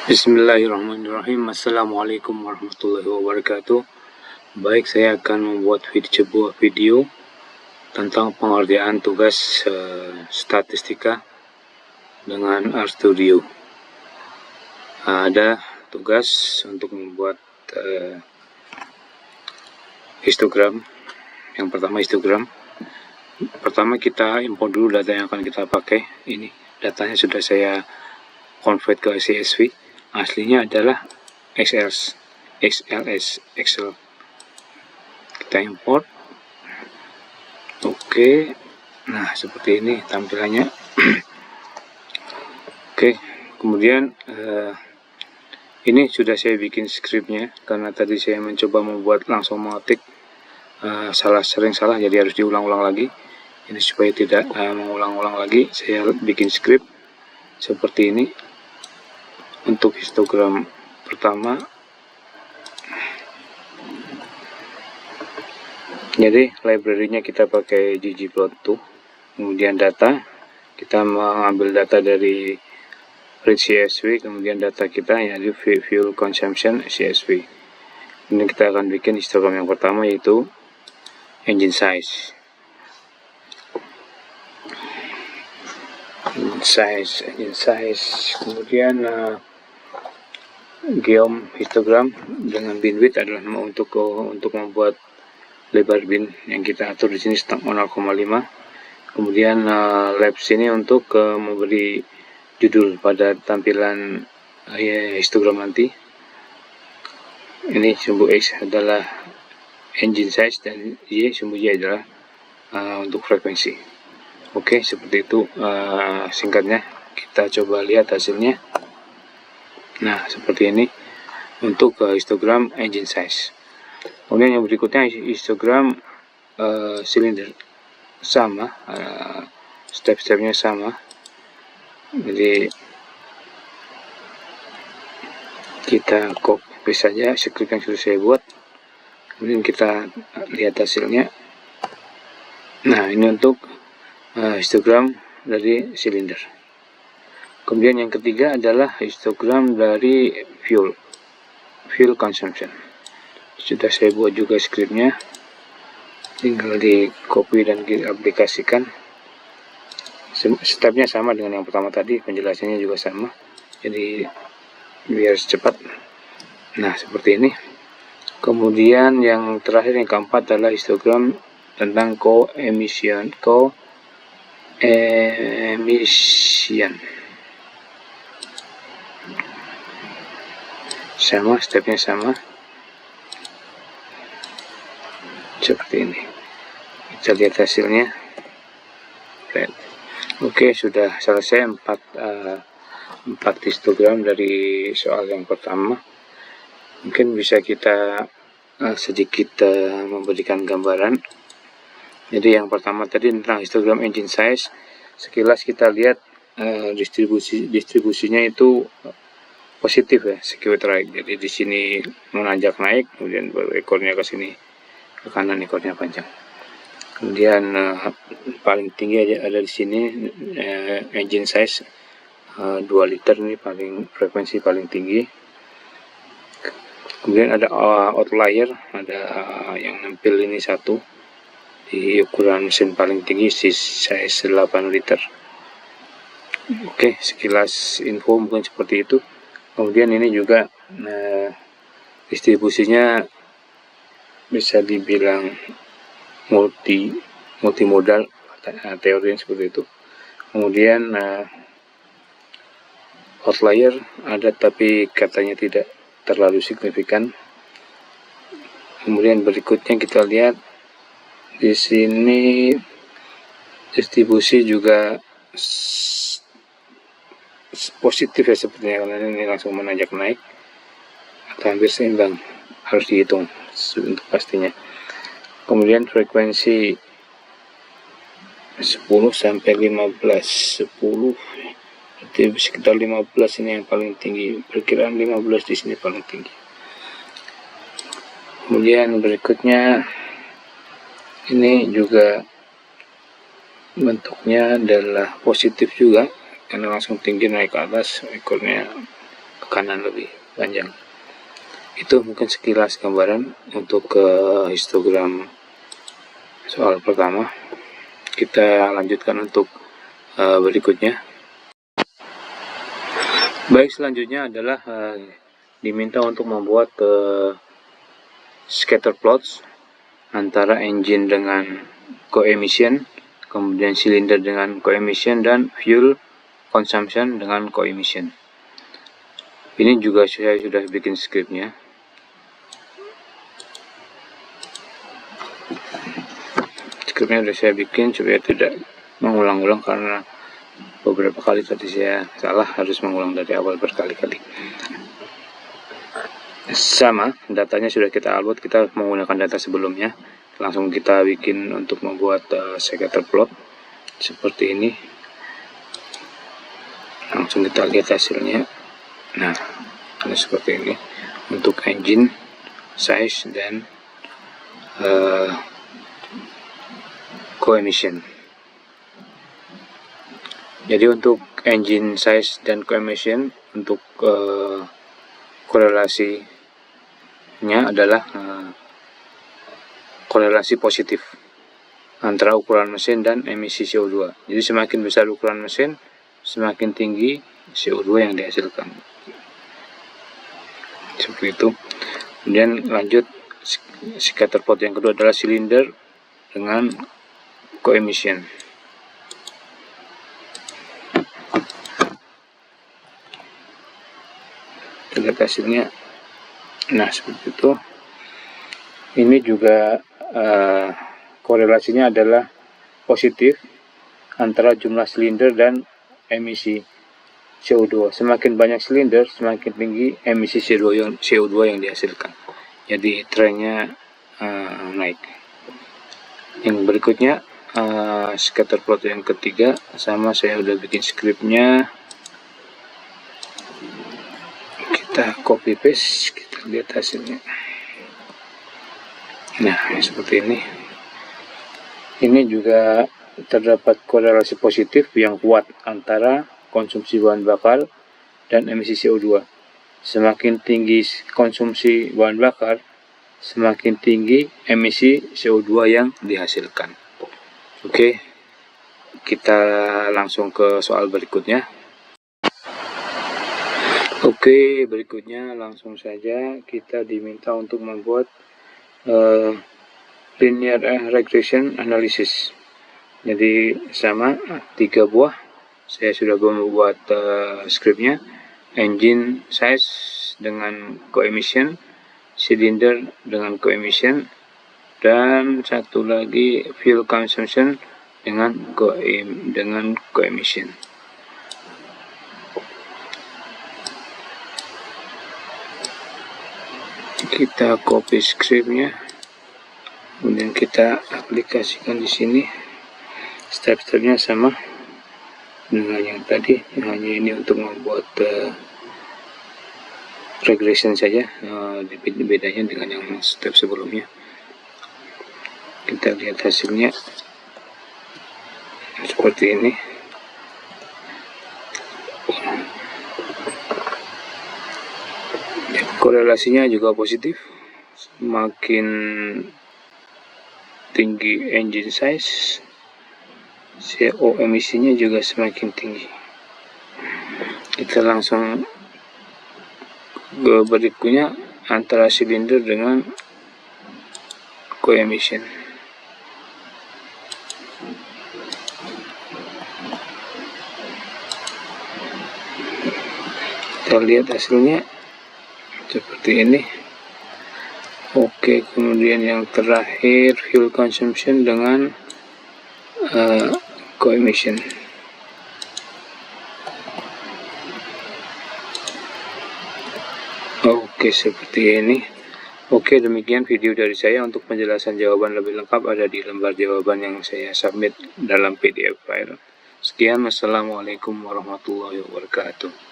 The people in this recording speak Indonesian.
Bismillahirrahmanirrahim. Assalamualaikum warahmatullahi wabarakatuh. Baik, saya akan membuat sebuah video tentang pengerjaan tugas statistika dengan RStudio. Ada tugas untuk membuat histogram. Yang pertama histogram. Pertama kita import dulu data yang akan kita pakai. Ini datanya sudah saya convert ke CSV. Aslinya adalah XLS, Excel. Kita import. Oke. Nah, seperti ini tampilannya. Oke, kemudian ini sudah saya bikin scriptnya karena tadi saya mencoba membuat langsung mengetik sering salah, jadi harus diulang-ulang lagi. Ini supaya tidak mengulang-ulang lagi, saya bikin script seperti ini. Untuk histogram pertama, jadi library-nya kita pakai ggplot2. Kemudian data, kita mengambil data dari read CSV, kemudian data kita yaitu fuel consumption CSV. Ini kita akan bikin histogram yang pertama, yaitu engine size. Kemudian geom histogram dengan bin width adalah untuk membuat lebar bin yang kita atur di sini 0,5. Kemudian labs ini untuk memberi judul pada tampilan histogram nanti. Ini sumbu X adalah engine size dan sumbu Y adalah untuk frekuensi. Oke, seperti itu singkatnya. Kita coba lihat hasilnya. Nah, seperti ini untuk histogram engine size. Kemudian yang berikutnya histogram silinder, sama, step-stepnya sama. Jadi kita copy saja script yang sudah saya buat, kemudian kita lihat hasilnya. Nah, ini untuk histogram dari silinder. Kemudian yang ketiga adalah histogram dari fuel consumption. Sudah saya buat juga scriptnya, tinggal di copy dan diaplikasikan. Stepnya sama dengan yang pertama tadi, penjelasannya juga sama, jadi biar cepat. Nah, seperti ini. Kemudian yang terakhir, yang keempat adalah histogram tentang coefficient sama, stepnya sama seperti ini. Kita lihat hasilnya. Oke, sudah selesai 4 histogram dari soal yang pertama. Mungkin bisa kita sedikit memberikan gambaran. Jadi yang pertama tadi tentang histogram engine size, sekilas kita lihat distribusinya itu positif ya, skewed right. Jadi di sini menanjak naik, kemudian baru ekornya ke sini ke kanan, ekornya panjang. Kemudian paling tinggi ada di sini engine size 2 liter, ini frekuensi paling tinggi. Kemudian ada outlier, ada yang nampil ini satu di ukuran mesin paling tinggi, size 8 liter. Oke, sekilas info mungkin seperti itu. Kemudian ini juga distribusinya bisa dibilang multimodal, teorinya seperti itu. Kemudian outlier ada tapi katanya tidak terlalu signifikan. Kemudian berikutnya kita lihat di sini distribusi juga positif ya sepertinya, karena ini langsung menanjak naik atau hampir seimbang, harus dihitung untuk pastinya. Kemudian frekuensi 10 sampai 15, 10 berarti sekitar 15 ini yang paling tinggi, perkiraan 15 di sini paling tinggi. Kemudian berikutnya ini juga bentuknya adalah positif juga, karena langsung tinggi naik ke atas, ekornya ke kanan lebih panjang. Itu mungkin sekilas gambaran untuk histogram soal pertama. Kita lanjutkan untuk berikutnya. Baik, selanjutnya adalah diminta untuk membuat scatter plots antara engine dengan coemission, kemudian silinder dengan coemission, dan fuel consumption dengan coemission. Ini juga saya sudah bikin scriptnya. Scriptnya sudah saya bikin supaya tidak mengulang-ulang, karena beberapa kali tadi saya salah, harus mengulang dari awal berkali-kali. Sama, datanya sudah kita upload, kita menggunakan data sebelumnya. Langsung kita bikin untuk membuat scatter plot seperti ini. Langsung kita lihat hasilnya. Nah, ini seperti ini untuk engine size dan coemission. Jadi untuk engine size dan coemission, untuk korelasinya adalah korelasi positif antara ukuran mesin dan emisi CO2. Jadi semakin besar ukuran mesin, semakin tinggi CO2 yang dihasilkan. Seperti itu. Kemudian lanjut, scatter plot yang kedua adalah silinder dengan coemission. Lihat hasilnya. Nah, seperti itu. Ini juga korelasinya adalah positif antara jumlah silinder dan emisi CO2. Semakin banyak silinder, semakin tinggi emisi CO2 yang dihasilkan. Jadi trennya naik. Yang berikutnya scatter plot yang ketiga, sama saya udah bikin scriptnya. Kita copy paste, kita lihat hasilnya. Nah, seperti ini. Ini juga terdapat korelasi positif yang kuat antara konsumsi bahan bakar dan emisi CO2. Semakin tinggi konsumsi bahan bakar, semakin tinggi emisi CO2 yang dihasilkan. Oke, kita langsung ke soal berikutnya. Oke, berikutnya langsung saja kita diminta untuk membuat linear regression analysis. Jadi sama, 3 buah. Saya sudah membuat scriptnya. Engine size dengan coemission, cylinder dengan coemission, dan satu lagi fuel consumption dengan coemission. Kita copy scriptnya, kemudian kita aplikasikan di sini. Step-stepnya sama dengan yang tadi, hanya ini untuk membuat regression saja. Bedanya dengan yang step sebelumnya. Kita lihat hasilnya seperti ini. Korelasinya juga positif. Semakin tinggi engine size, CO emisinya juga semakin tinggi. Kita langsung ke berikutnya, antara silinder dengan coemission. Kita lihat hasilnya seperti ini. Oke, kemudian yang terakhir fuel consumption dengan coemission. Oke, seperti ini. Oke, demikian video dari saya. Untuk penjelasan jawaban lebih lengkap ada di lembar jawaban yang saya submit dalam PDF file. Sekian, wassalamualaikum warahmatullahi wabarakatuh.